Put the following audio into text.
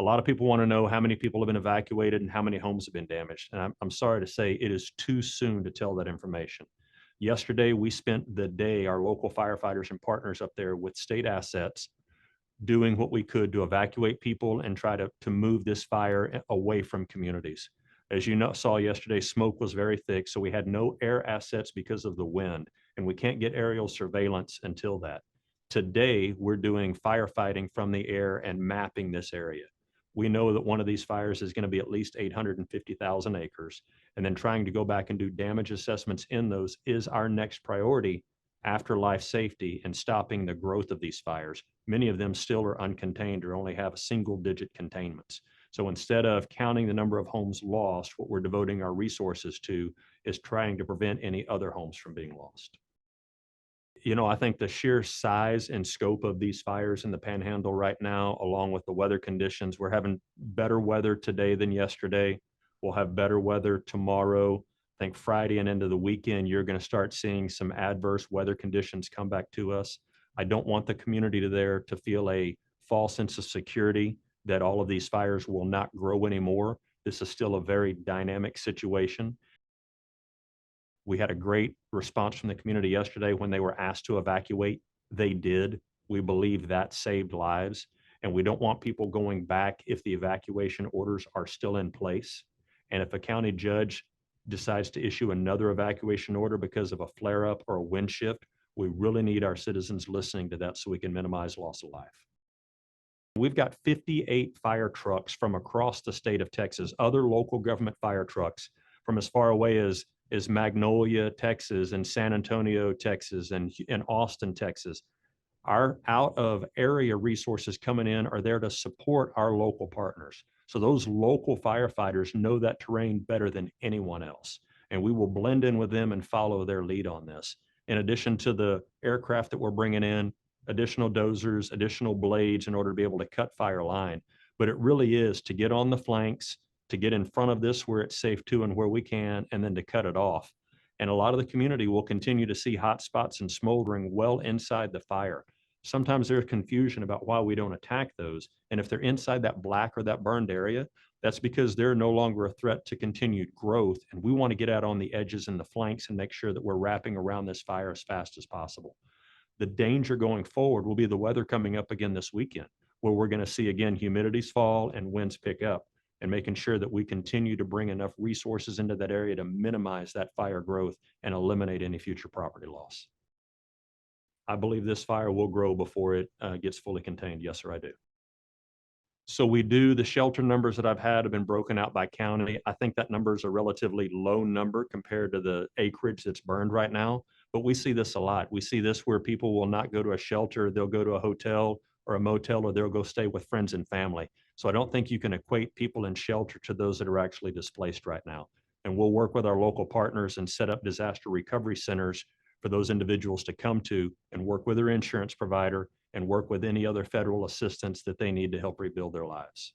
lot of people want to know how many people have been evacuated and how many homes have been damaged. And I'm sorry to say it is too soon to tell that information. Yesterday, we spent the day, our local firefighters and partners up there with state assets, doing what we could to evacuate people and try to move this fire away from communities. As you know, saw yesterday, smoke was very thick, so we had no air assets because of the wind, and we can't get aerial surveillance until that. Today, we're doing firefighting from the air and mapping this area. We know that one of these fires is going to be at least 850,000 acres, and then trying to go back and do damage assessments in those is our next priority after life safety and stopping the growth of these fires. Many of them still are uncontained or only have single-digit containments. So instead of counting the number of homes lost, what we're devoting our resources to is trying to prevent any other homes from being lost. You know, I think the sheer size and scope of these fires in the Panhandle right now, along with the weather conditions, we're having better weather today than yesterday. We'll have better weather tomorrow. I think Friday and into the weekend, you're going to start seeing some adverse weather conditions come back to us. I don't want the community there to feel a false sense of security that all of these fires will not grow anymore. This is still a very dynamic situation. We had a great response from the community yesterday when they were asked to evacuate. They did. We believe that saved lives. And we don't want people going back if the evacuation orders are still in place. And if a county judge decides to issue another evacuation order because of a flare-up or a wind shift, we really need our citizens listening to that so we can minimize loss of life. We've got 58 fire trucks from across the state of Texas, other local government fire trucks from as far away as Magnolia, Texas, and San Antonio, Texas, and Austin, Texas. Our out of area resources coming in are there to support our local partners. So those local firefighters know that terrain better than anyone else. And we will blend in with them and follow their lead on this. In addition to the aircraft that we're bringing in, additional dozers, additional blades in order to be able to cut fire line. But it really is to get on the flanks, to get in front of this where it's safe to and where we can, and then to cut it off. And a lot of the community will continue to see hot spots and smoldering well inside the fire. Sometimes there's confusion about why we don't attack those. And if they're inside that black or that burned area, that's because they're no longer a threat to continued growth. And we want to get out on the edges and the flanks and make sure that we're wrapping around this fire as fast as possible. The danger going forward will be the weather coming up again this weekend, where we're going to see again humidities fall and winds pick up, and making sure that we continue to bring enough resources into that area to minimize that fire growth and eliminate any future property loss. I believe this fire will grow before it gets fully contained. Yes, sir, I do. So we do, the shelter numbers that I've had have been broken out by county. I think that number is a relatively low number compared to the acreage that's burned right now, but we see this a lot. We see this where people will not go to a shelter, they'll go to a hotel or a motel, or they'll go stay with friends and family. So I don't think you can equate people in shelter to those that are actually displaced right now. And we'll work with our local partners and set up disaster recovery centers for those individuals to come to and work with their insurance provider and work with any other federal assistance that they need to help rebuild their lives.